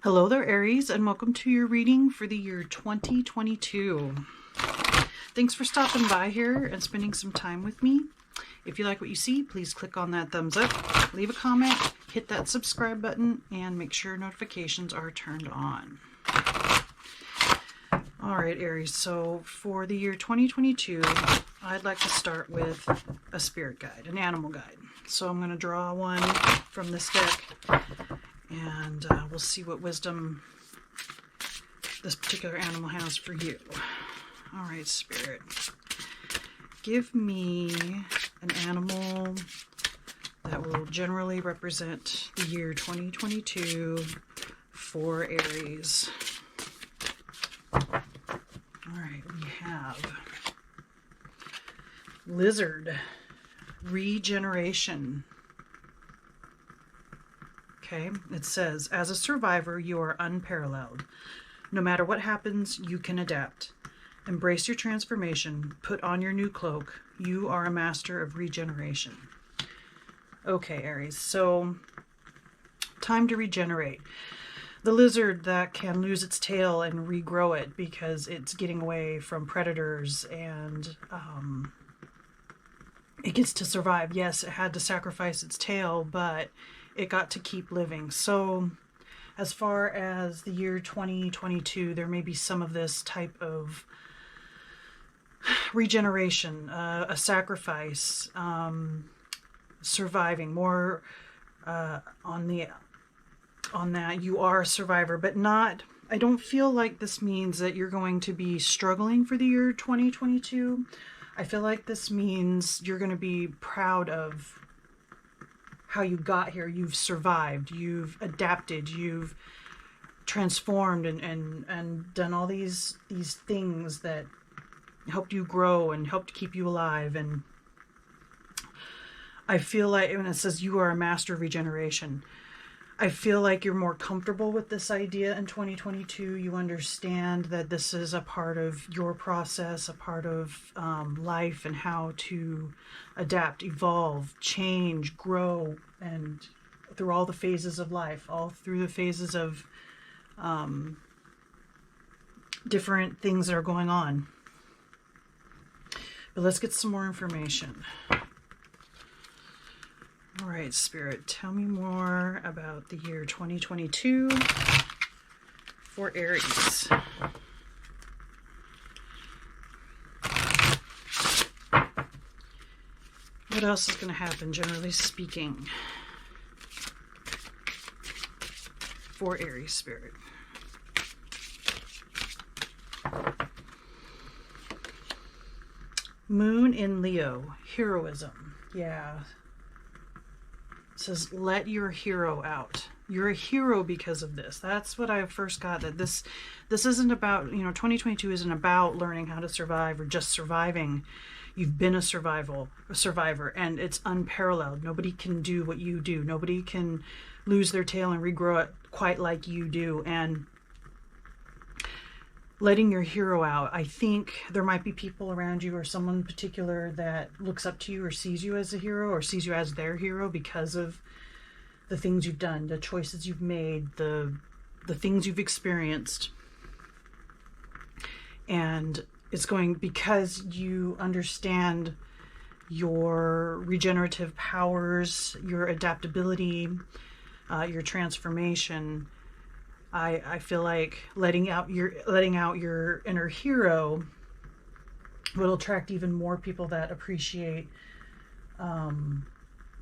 Hello there, Aries, and welcome to your reading for the year 2022. Thanks for stopping by here and spending some time with me. If you like what you see, please click on that thumbs up, leave a comment, hit that subscribe button, and make sure notifications are turned on. All right, Aries, so for the year 2022, I'd like to start with a spirit guide, an animal guide. So I'm going to draw one from this deck, and we'll see what wisdom this particular animal has for you. All right, Spirit. Give me an animal that will generally represent the year 2022 for Aries. All right, we have lizard, regeneration. Okay, it says, as a survivor, you are unparalleled. No matter what happens, you can adapt. Embrace your transformation. Put on your new cloak. You are a master of regeneration. Okay, Aries, so time to regenerate. The lizard that can lose its tail and regrow it because it's getting away from predators and it gets to survive. Yes, it had to sacrifice its tail, but it got to keep living. So as far as the year 2022, there may be some of this type of regeneration, a sacrifice, surviving more on that. You are a survivor, but not, I don't feel like this means that you're going to be struggling for the year 2022. I feel like this means you're going to be proud of how you got here. You've survived, you've adapted, you've transformed and done all these things that helped you grow and helped keep you alive. And I feel like when it says you are a master of regeneration, I feel like you're more comfortable with this idea in 2022. You understand that this is a part of your process, a part of life, and how to adapt, evolve, change, grow, and through all the phases of life, all through the phases of different things that are going on. But let's get some more information. All right, Spirit, tell me more about the year 2022 for Aries. What else is going to happen, generally speaking, for Aries, Spirit? Moon in Leo, heroism. Yeah. Says, let your hero out. You're a hero because of this. That's what I first got, that this isn't about, 2022 isn't about learning how to survive or just surviving. You've been a survivor, and it's unparalleled. Nobody can do what you do. Nobody can lose their tail and regrow it quite like you do. And letting your hero out, I think there might be people around you or someone in particular that looks up to you or sees you as a hero or sees you as their hero because of the things you've done, the choices you've made, the things you've experienced. And it's going, because you understand your regenerative powers, your adaptability, your transformation, I feel like letting out your inner hero will attract even more people that appreciate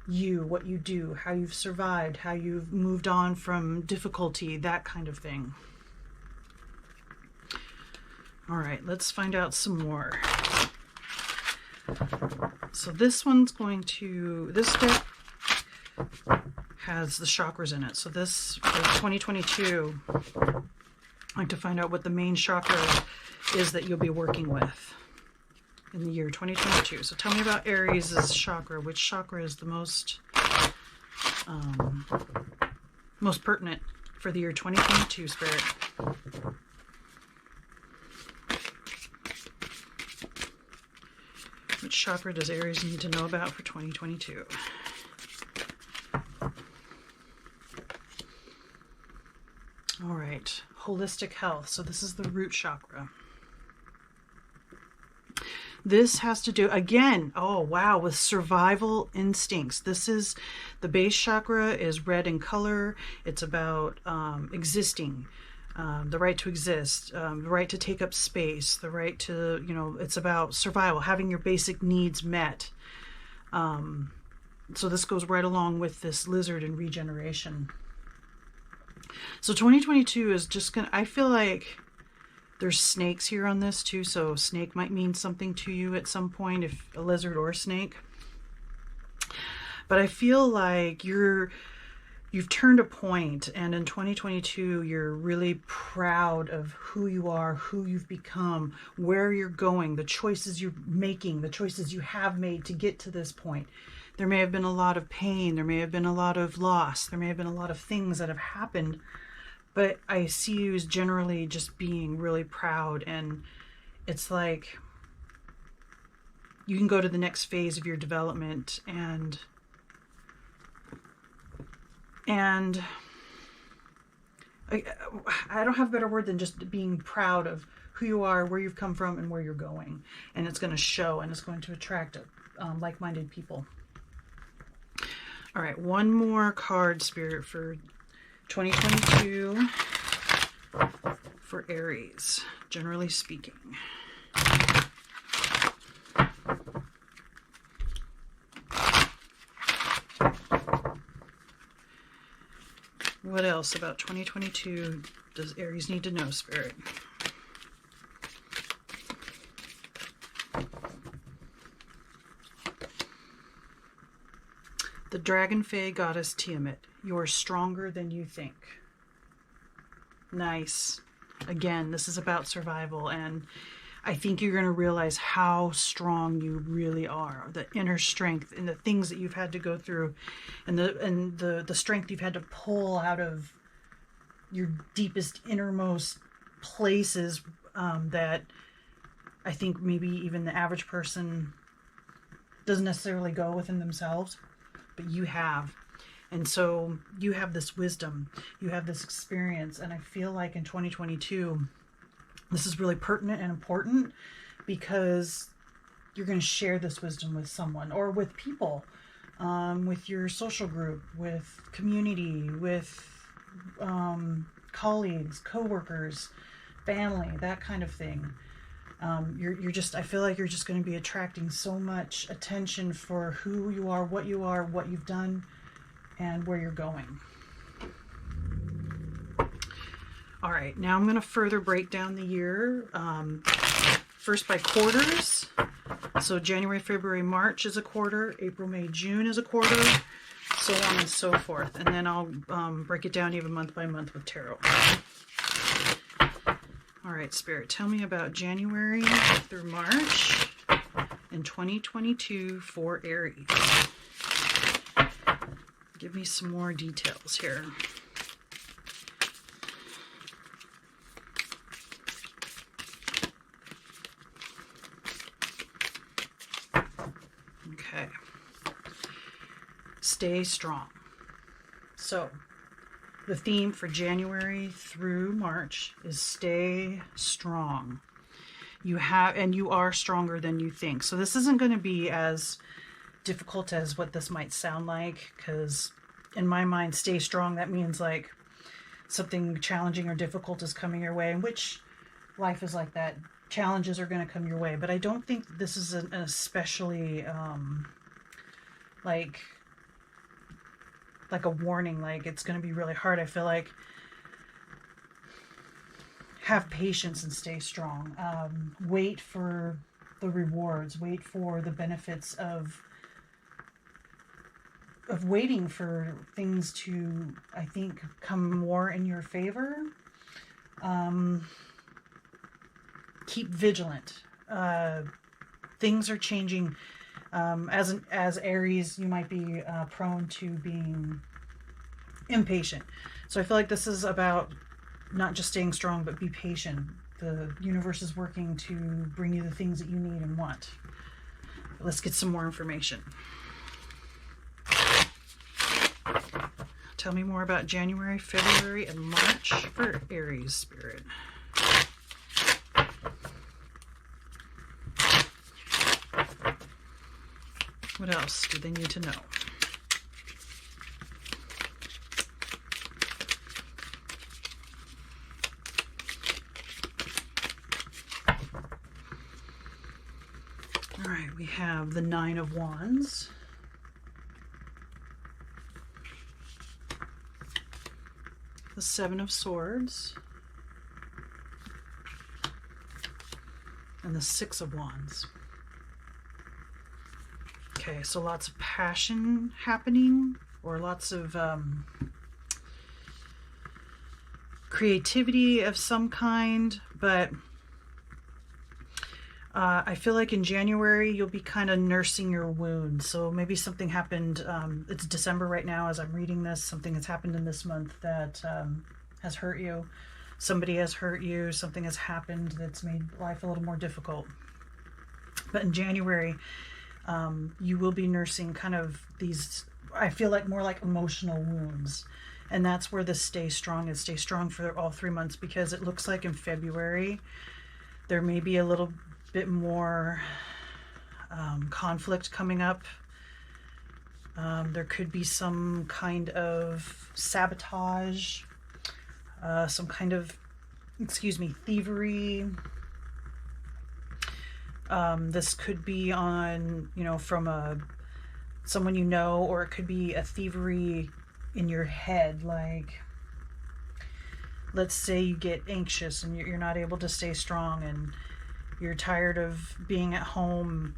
you, what you do, how you've survived, how you've moved on from difficulty, that kind of thing. All right, let's find out some more. So this deck has the chakras in it. So this, for 2022, I'd like to find out what the main chakra is that you'll be working with in the year 2022. So tell me about Aries' chakra. Which chakra is the most pertinent for the year 2022, Spirit? Which chakra does Aries need to know about for 2022? All right, holistic health. So this is the root chakra. This has to do, again, oh wow, with survival instincts. This is, the base chakra is red in color. It's about existing, the right to exist, the right to take up space, the right to, you know, it's about survival, having your basic needs met. So this goes right along with this lizard and regeneration. So 2022 is just gonna, I feel like there's snakes here on this too, so snake might mean something to you at some point, if a lizard or a snake. But I feel like you've turned a point, and in 2022 you're really proud of who you are, who you've become, where you're going, the choices you're making, the choices you have made to get to this point. There may have been a lot of pain, there may have been a lot of loss, there may have been a lot of things that have happened, but I see you as generally just being really proud, and it's like you can go to the next phase of your development, and I don't have a better word than just being proud of who you are, where you've come from, and where you're going. And it's going to show, and it's going to attract like-minded people. All right, one more card, Spirit, for 2022 for Aries, generally speaking. What else about 2022 does Aries need to know, Spirit? The Dragonfae goddess Tiamat. You're stronger than you think. Nice. Again, this is about survival, and I think you're going to realize how strong you really are. The inner strength and the things that you've had to go through, and the strength you've had to pull out of your deepest, innermost places, that I think maybe even the average person doesn't necessarily go within themselves, but you have. And so you have this wisdom, you have this experience, and I feel like in 2022, this is really pertinent and important, because you're going to share this wisdom with someone or with people, with your social group, with community, with colleagues, co-workers, family, that kind of thing. You're just, I feel like you're just going to be attracting so much attention for who you are, what you've done, and where you're going. All right, now I'm going to further break down the year, first by quarters. So January, February, March is a quarter, April, May, June is a quarter, so on and so forth. And then I'll break it down even month by month with tarot. All right, Spirit, tell me about January through March in 2022 for Aries. Give me some more details here. Okay. Stay strong. So, the theme for January through March is stay strong. You are stronger than you think. So this isn't going to be as difficult as what this might sound like, because in my mind, stay strong, that means like something challenging or difficult is coming your way, and which life is like that. Challenges are going to come your way, but I don't think this is an especially like a warning, like it's going to be really hard. I feel like have patience and stay strong. Wait for the rewards, wait for the benefits of waiting for things to, I think, come more in your favor. Keep vigilant. Things are changing. As Aries, you might be prone to being impatient. So I feel like this is about not just staying strong, but be patient. The universe is working to bring you the things that you need and want. Let's get some more information. Tell me more about January, February, and March for Aries, Spirit. What else do they need to know? All right, we have the Nine of Wands. The Seven of Swords. And the Six of Wands. Okay, so lots of passion happening, or lots of creativity of some kind, but I feel like in January you'll be kind of nursing your wounds. So maybe something happened, it's December right now as I'm reading this, something has happened in this month that has hurt you. Somebody has hurt you, something has happened that's made life a little more difficult. But in January, you will be nursing kind of these, I feel like more like emotional wounds. And that's where the stay strong is. Stay strong for all 3 months, because it looks like in February there may be a little bit more conflict coming up. There could be some kind of sabotage, some kind of, thievery. This could be on, from someone you know, or it could be a thievery in your head. Like, let's say you get anxious and you're not able to stay strong, and you're tired of being at home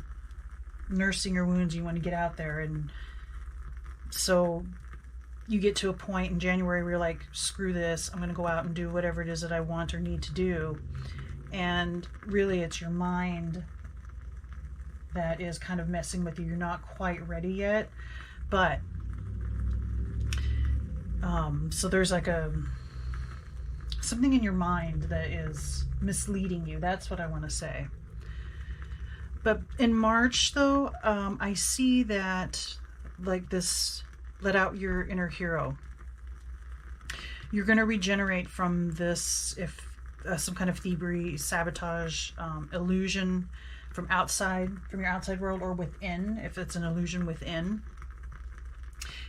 nursing your wounds. You want to get out there, and so you get to a point in January where you're like, screw this, I'm going to go out and do whatever it is that I want or need to do. And really it's your mind that is kind of messing with you. You're not quite ready yet, but so there's like something in your mind that is misleading you. That's what I want to say. But in March though, I see that, like, this, let out your inner hero. You're going to regenerate from this, if some kind of thievery, sabotage, illusion from your outside world, or within, if it's an illusion within.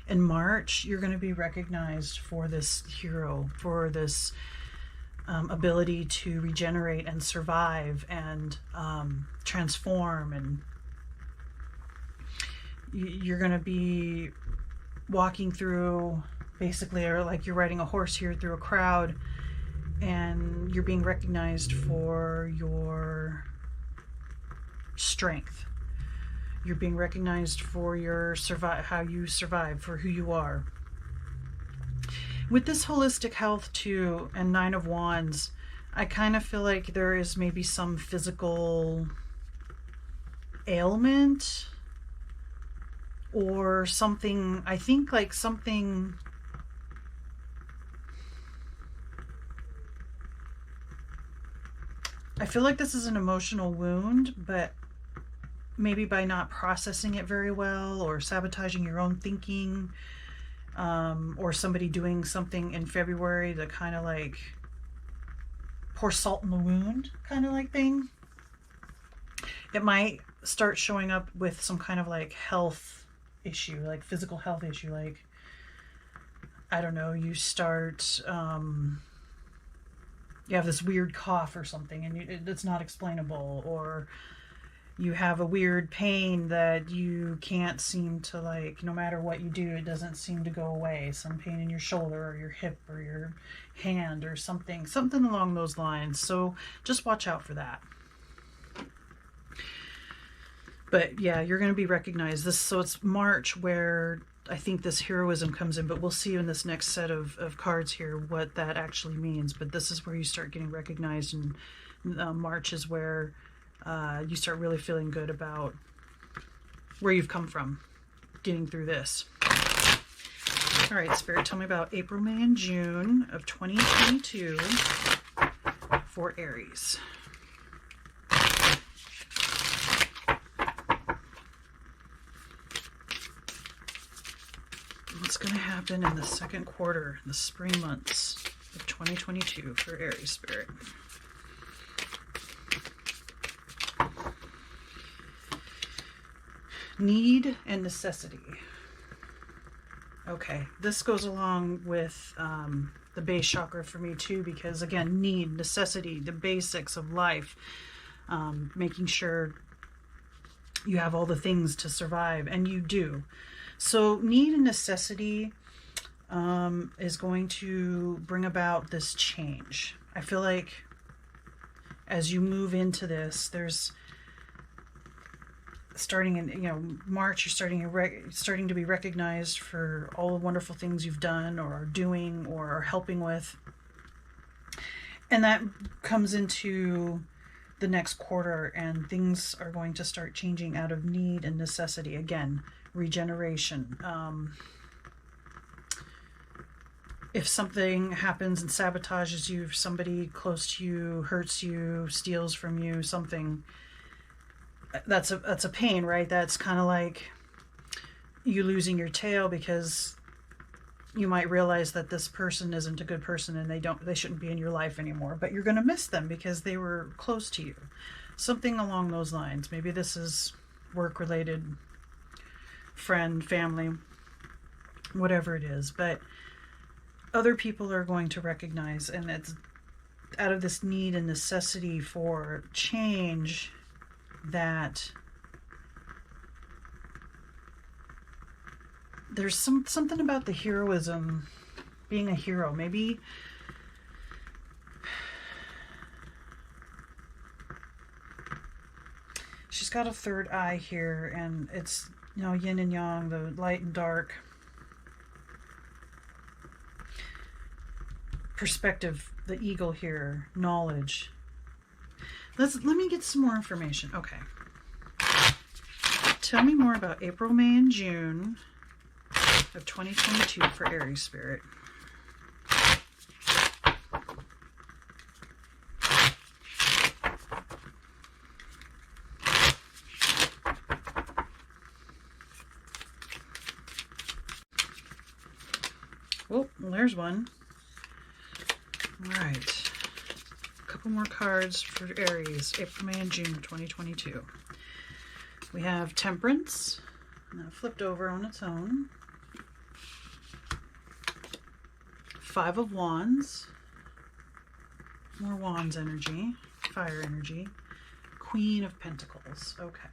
In March, you're going to be recognized for this hero, for this ability to regenerate and survive and transform. And you're going to be walking through, basically, or like you're riding a horse here through a crowd, and you're being recognized for your strength. You're being recognized for your how you survive, for who you are. With this holistic health too, and Nine of Wands, I kind of feel like there is maybe some physical ailment or something. I think like something, I feel like this is an emotional wound, but maybe by not processing it very well, or sabotaging your own thinking, or somebody doing something in February to kind of like pour salt in the wound kind of like thing. It might start showing up with some kind of like health issue, like physical health issue, like, I don't know, you start, you have this weird cough or something, and it's not explainable, or you have a weird pain that you can't seem to, like, no matter what you do, it doesn't seem to go away. Some pain in your shoulder or your hip or your hand or something along those lines. So just watch out for that. But yeah, you're going to be recognized. So it's March where I think this heroism comes in, but we'll see in this next set of cards here what that actually means. But this is where you start getting recognized, and March is where you start really feeling good about where you've come from, getting through this. All right, Spirit, tell me about April, May, and June of 2022 for Aries. what's going to happen in the second quarter, the spring months of 2022 for Aries spirit. Need and necessity. Okay, this goes along with the base chakra for me too, because again, need, necessity, the basics of life, making sure you have all the things to survive, and you do. So need and necessity is going to bring about this change. I feel like as you move into this, there's starting in March, you're starting to be recognized for all the wonderful things you've done or are doing or are helping with, and that comes into the next quarter, and things are going to start changing out of need and necessity. Again, regeneration. If something happens and sabotages you, if somebody close to you hurts you, steals from you, something, that's a pain, right? That's kind of like you losing your tail, because you might realize that this person isn't a good person and they shouldn't be in your life anymore, but you're going to miss them because they were close to you. Something along those lines. Maybe this is work related, friend, family, whatever it is, but other people are going to recognize, and it's out of this need and necessity for change that there's something about the heroism, being a hero. Maybe she's got a third eye here, and it's, yin and yang, the light and dark perspective, the eagle here, knowledge. Let me get some more information. Okay. Tell me more about April, May, and June of 2022 for Aries spirit. Oh, well, there's one. All right. A couple more cards for Aries, April, May, and June of 2022. We have Temperance, and that flipped over on its own. Five of Wands, more Wands energy, fire energy. Queen of Pentacles, okay.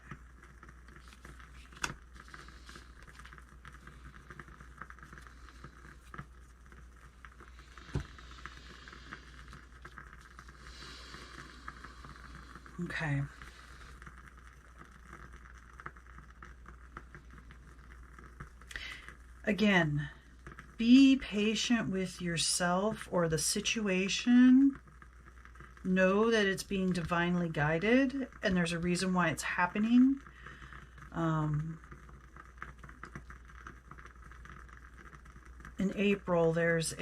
Okay. Again, be patient with yourself or the situation. Know that it's being divinely guided, and there's a reason why it's happening. In April, there's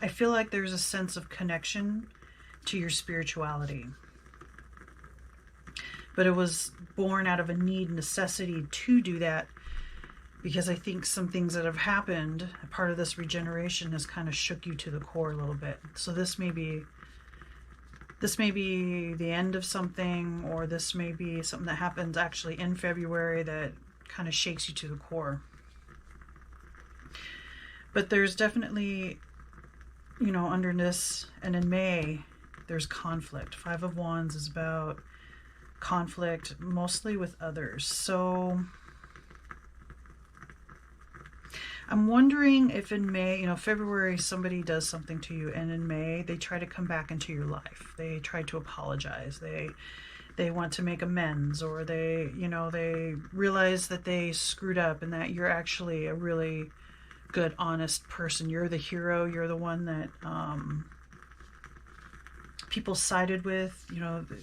I feel like there's a sense of connection to your spirituality. But it was born out of a need, necessity to do that, because I think some things that have happened, part of this regeneration, has kind of shook you to the core a little bit. So this may be the end of something, or this may be something that happens actually in February that kind of shakes you to the core. But there's definitely, under this, and in May, there's conflict. Five of Wands is about conflict, mostly with others. So I'm wondering if in May, February, somebody does something to you, and in May, they try to come back into your life. They try to apologize. They want to make amends, or they realize that they screwed up and that you're actually a really good, honest person. You're the hero. You're the one that people sided with,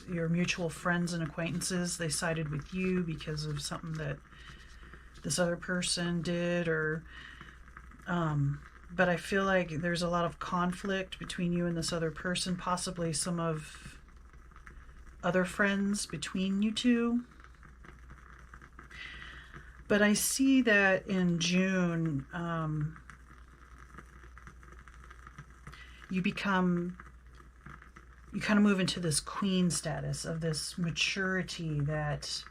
your mutual friends and acquaintances. They sided with you because of something that this other person did, or but I feel like there's a lot of conflict between you and this other person. Possibly some of other friends between you two. But I see that in June, you kind of move into this queen status of this maturity that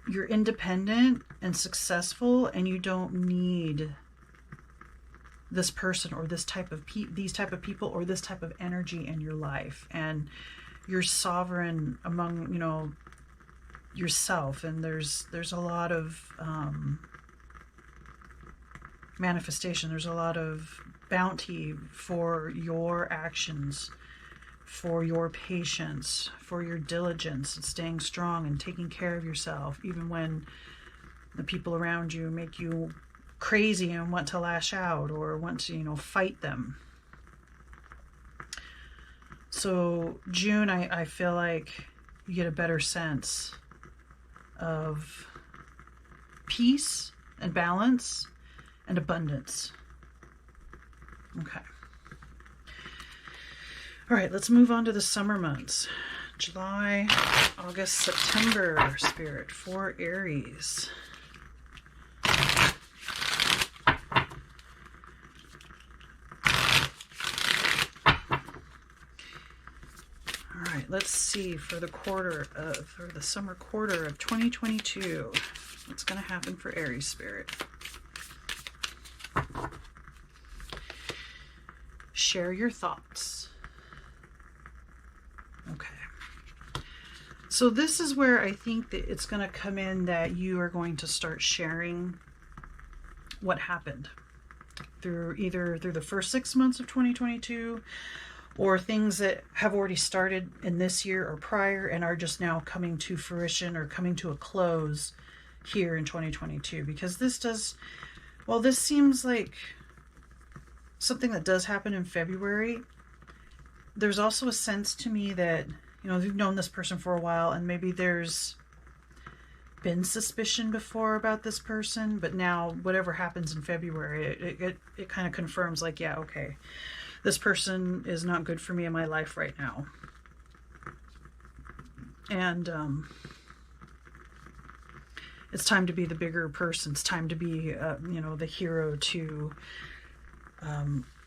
you're independent and successful, and you don't need this person or this type of these type of people or this type of energy in your life, and you're sovereign among, you know, yourself. And there's a lot of manifestation. There's a lot of bounty for your actions, for your patience, for your diligence, and staying strong and taking care of yourself, even when the people around you make you crazy and want to lash out or want to, you know, fight them. So June, I feel like you get a better sense of peace and balance and abundance. Okay. All right, let's move on to the summer months. July, August, September, Spirit, for Aries. All right, let's see for the summer quarter of 2022. What's going to happen for Aries, Spirit? Share your thoughts. Okay. So this is where I think that it's going to come in, that you are going to start sharing what happened either through the first 6 months of 2022, or things that have already started in this year or prior and are just now coming to fruition or coming to a close here in 2022. Because this seems like something that does happen in February, there's also a sense to me that, you know, you've known this person for a while and maybe there's been suspicion before about this person, but now whatever happens in February, it kind of confirms, like, yeah, okay, this person is not good for me in my life right now. And it's time to be the bigger person. It's time to be, you know, the hero to,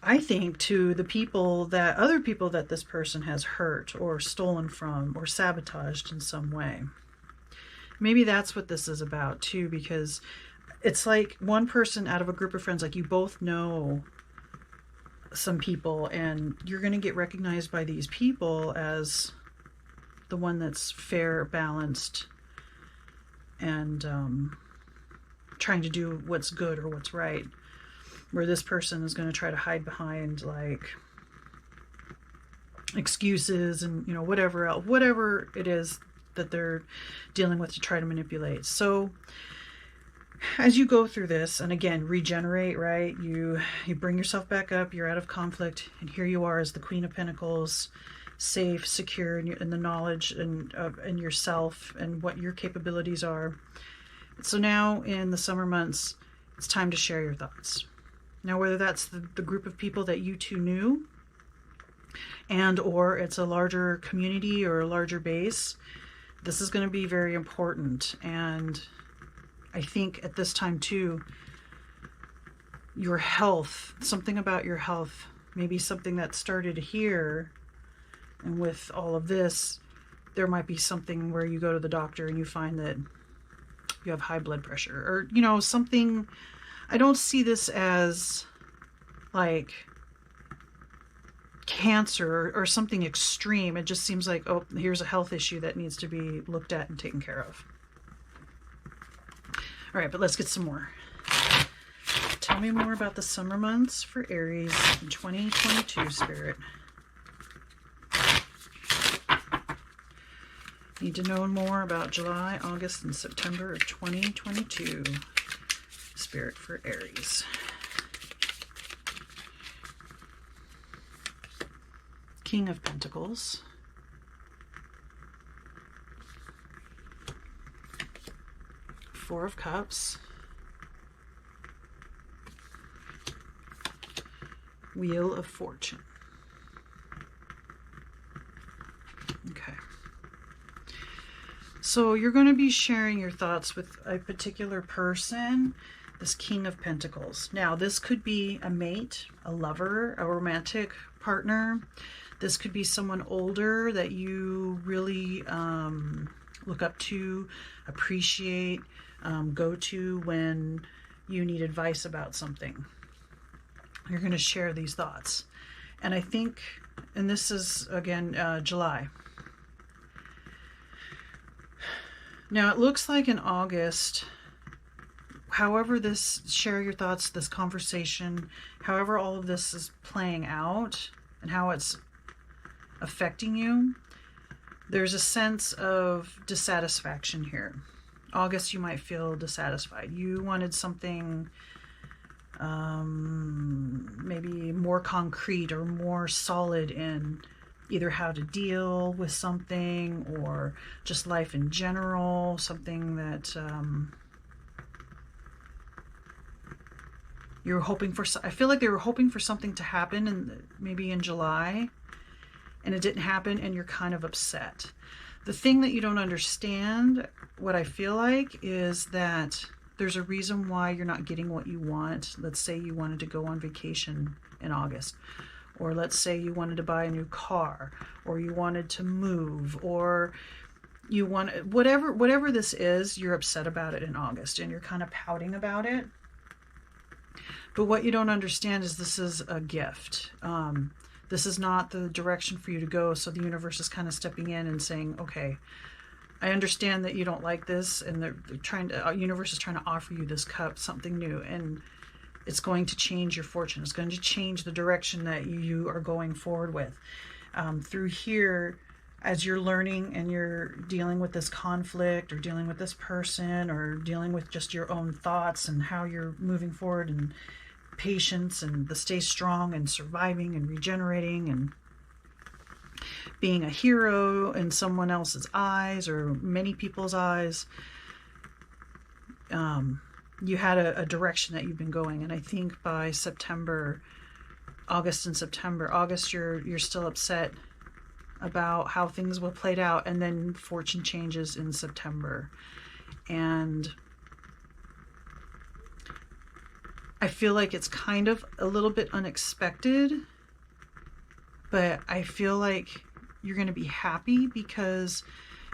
I think, to the other people that this person has hurt or stolen from or sabotaged in some way. Maybe that's what this is about too, because it's like one person out of a group of friends, like you both know some people, and you're going to get recognized by these people as the one that's fair, balanced, and trying to do what's good or what's right, where this person is going to try to hide behind, like, excuses and, you know, whatever it is that they're dealing with to try to manipulate. So as you go through this, and again, regenerate, right? You bring yourself back up, you're out of conflict, and here you are as the Queen of Pentacles, safe, secure in the knowledge and yourself and what your capabilities are. So now in the summer months, it's time to share your thoughts. Now, whether that's the group of people that you two knew, and or it's a larger community or a larger base, this is going to be very important. And I think at this time too, your health, something about your health, maybe something that started here, and with all of this, there might be something where you go to the doctor and you find that you have high blood pressure, or, you know, something. I don't see this as like cancer or something extreme. It just seems like, oh, here's a health issue that needs to be looked at and taken care of. All right, but let's get some more. Tell me more about the summer months for Aries in 2022, Spirit. Need to know more about July, August, and September of 2022, Spirit, for Aries. King of Pentacles. Four of Cups. Wheel of Fortune. Okay. So you're going to be sharing your thoughts with a particular person, this King of Pentacles. Now, this could be a mate, a lover, a romantic partner. This could be someone older that you really look up to, appreciate, go to when you need advice about something. You're going to share these thoughts. And I think, and this is, again, July. Now, it looks like in August, however this, share your thoughts, this conversation, however all of this is playing out and how it's affecting you, there's a sense of dissatisfaction here. August, you might feel dissatisfied. You wanted something maybe more concrete or more solid in either how to deal with something or just life in general, something that you're hoping for. I feel like they were hoping for something to happen maybe in July, and it didn't happen, and you're kind of upset. The thing that you don't understand, what I feel like, is that there's a reason why you're not getting what you want. Let's say you wanted to go on vacation in August, or let's say you wanted to buy a new car, or you wanted to move, or you want whatever this is, you're upset about it in August and you're kind of pouting about it. But what you don't understand is this is a gift. This is not the direction for you to go. So the universe is kind of stepping in and saying, okay, I understand that you don't like this, and they're trying to, universe is trying to offer you this cup, something new, and it's going to change your fortune. It's going to change the direction that you are going forward with. Through here, as you're learning and you're dealing with this conflict or dealing with this person or dealing with just your own thoughts and how you're moving forward, and patience and the stay strong and surviving and regenerating and being a hero in someone else's eyes or many people's eyes. You had a direction that you've been going, and I think by September, August and September, August you're still upset about how things will played out, and then fortune changes in September. And I feel like it's kind of a little bit unexpected, but I feel like you're going to be happy because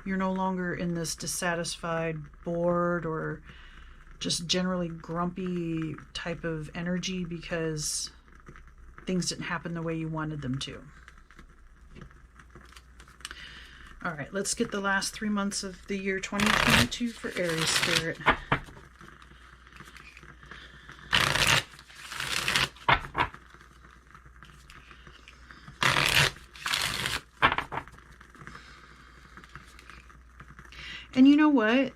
you're no longer in this dissatisfied, bored, or just generally grumpy type of energy because things didn't happen the way you wanted them to. All right, let's get the last 3 months of the year 2022 for Aries Spirit. And you know what?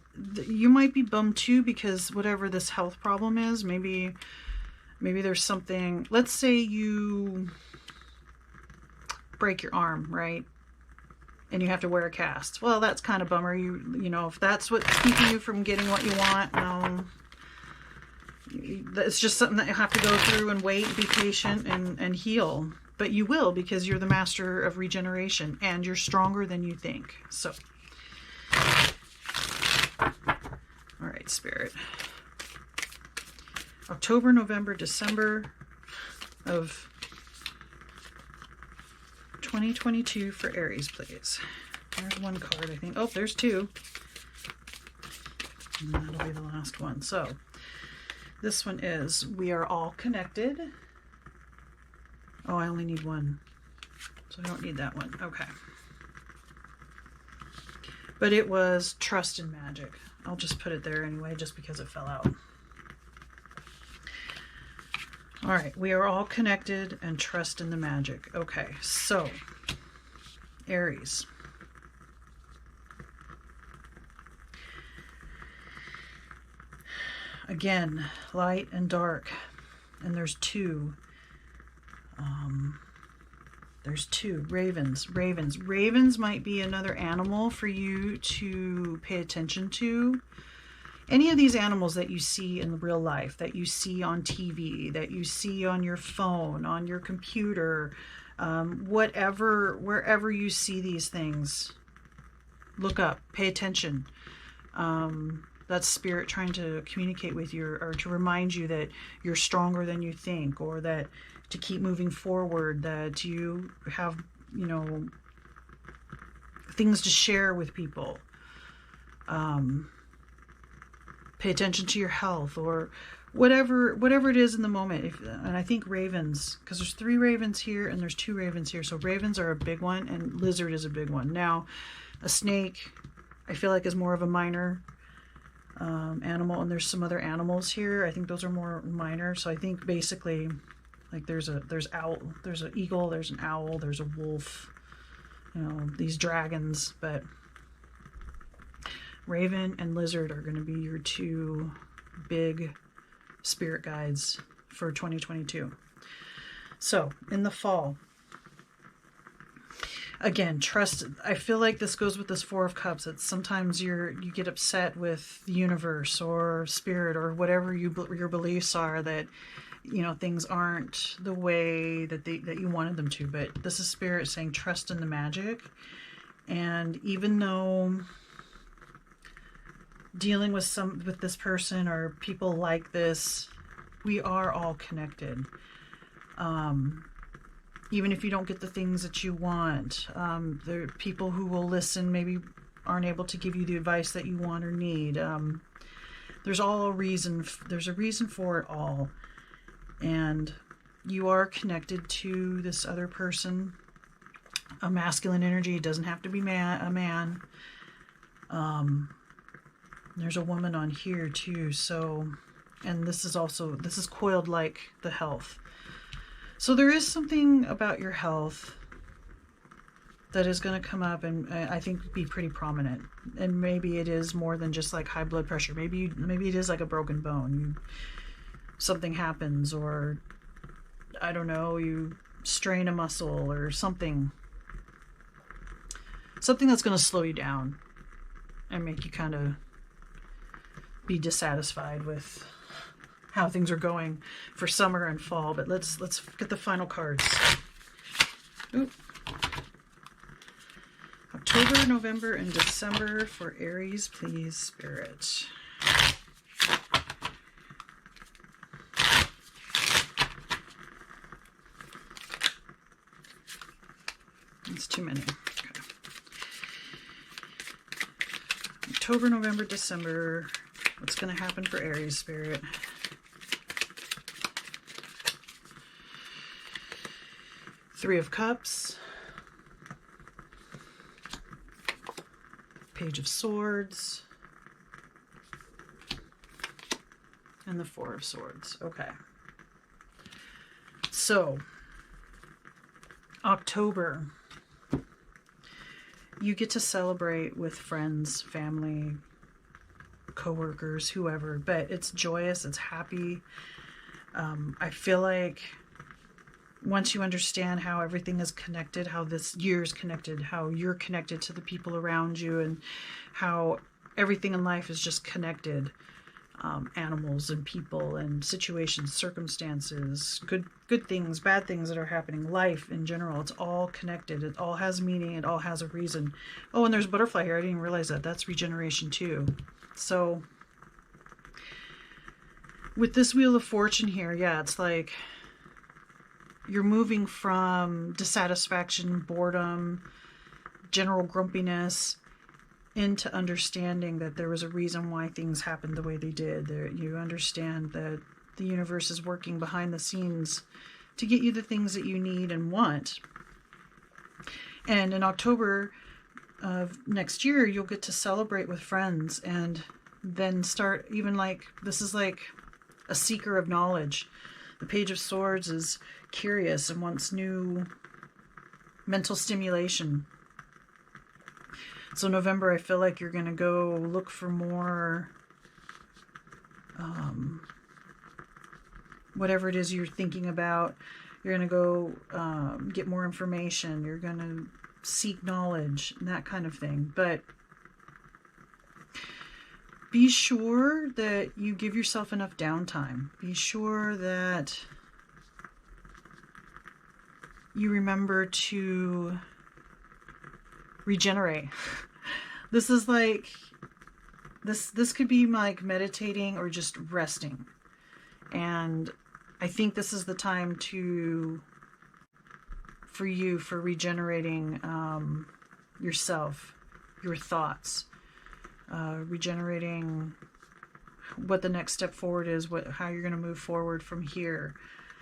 You might be bummed too, because whatever this health problem is, maybe there's something. Let's say you break your arm, right? And you have to wear a cast. Well, that's kind of bummer. You know, if that's what's keeping you from getting what you want, it's just something that you have to go through and wait, be patient, and heal. But you will, because you're the master of regeneration and you're stronger than you think. So, all right, Spirit. October, November, December of 2022 for Aries, please. There's one card, I think. Oh, there's two. And that'll be the last one. So, this one is, we are all connected. Oh, I only need one. So I don't need that one. Okay. But it was trust and magic. I'll just put it there anyway, just because it fell out. All right, we are all connected and trust in the magic. Okay, so Aries. Again, light and dark. And there's two. There's two. Ravens. Ravens might be another animal for you to pay attention to. Any of these animals that you see in real life, that you see on TV, that you see on your phone, on your computer, Wherever you see these things, look up, pay attention. That's spirit trying to communicate with you, or to remind you that you're stronger than you think, or that to keep moving forward, that you have, things to share with people. Pay attention to your health, or whatever it is in the moment. And I think ravens, because there's 3 ravens here and there's 2 ravens here, so ravens are a big one, and lizard is a big one. Now, a snake, I feel like, is more of a minor animal, and there's some other animals here. I think those are more minor. So I think basically, like, there's an eagle, there's an owl, there's a wolf, these dragons, but raven and lizard are going to be your 2 big spirit guides for 2022. So in the fall, again, trust. I feel like this goes with this 4 of Cups. It's sometimes you get upset with the universe or spirit or whatever your beliefs are, that things aren't the way that you wanted them to. But this is spirit saying trust in the magic. And even though dealing with this person or people like this, we are all connected. Even if you don't get the things that you want, there are people who will listen, maybe aren't able to give you the advice that you want or need. There's a reason for it all. And you are connected to this other person. A masculine energy. It doesn't have to be a man. There's a woman on here too. So, and this is coiled like the health. So there is something about your health that is going to come up and I think be pretty prominent. And maybe it is more than just like high blood pressure. Maybe it is like a broken bone. Something happens, or I don't know, you strain a muscle or something that's going to slow you down and make you kind of be dissatisfied with how things are going for summer and fall. But let's get the final cards. Oop. October, November, and December for Aries, please, Spirit. It's too many. Okay. October, November, December. What's going to happen for Aries, Spirit? Three of Cups. Page of Swords. And the Four of Swords. Okay. So, October. You get to celebrate with friends, family, co-workers, whoever, but it's joyous, it's happy. I feel like once you understand how everything is connected, how this year is connected, how you're connected to the people around you, and how everything in life is just connected, animals and people and situations, circumstances, good things, bad things that are happening, life in general, it's all connected. It all has meaning. It all has a reason. Oh, and there's a butterfly here. I didn't even realize that. That's regeneration too. So with this Wheel of Fortune here, yeah, it's like you're moving from dissatisfaction, boredom, general grumpiness, into understanding that there was a reason why things happened the way they did. You understand that the universe is working behind the scenes to get you the things that you need and want. And in October of next year, you'll get to celebrate with friends and then start even like, this is like a seeker of knowledge. The Page of Swords is curious and wants new mental stimulation. So November, I feel like you're going to go look for more, whatever it is you're thinking about. You're going to go get more information. You're going to seek knowledge and that kind of thing. But be sure that you give yourself enough downtime. Be sure that you remember to regenerate. This is like, this could be like meditating or just resting. And I think this is the time for regenerating yourself, your thoughts, regenerating what the next step forward is, how you're going to move forward from here.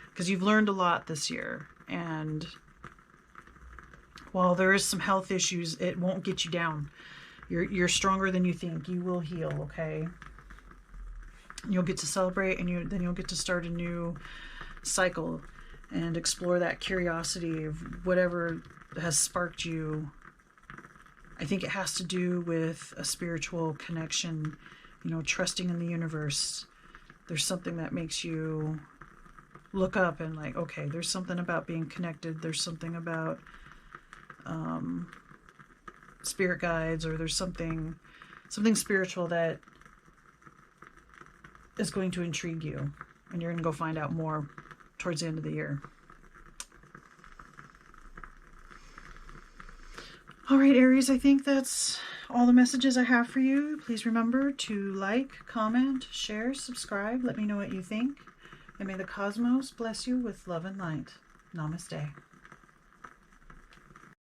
Because you've learned a lot this year. And while there is some health issues, it won't get you down. You're stronger than you think. You will heal, okay? You'll get to celebrate, and then you'll get to start a new cycle and explore that curiosity of whatever has sparked you. I think it has to do with a spiritual connection, you know, trusting in the universe. There's something that makes you look up and like, okay, there's something about being connected. There's something about spirit guides, or there's something spiritual that is going to intrigue you, and you're going to go find out more towards the end of the year. All right, Aries, I think that's all the messages I have for you. Please remember to like, comment, share, subscribe. Let me know what you think. And may the cosmos bless you with love and light. Namaste.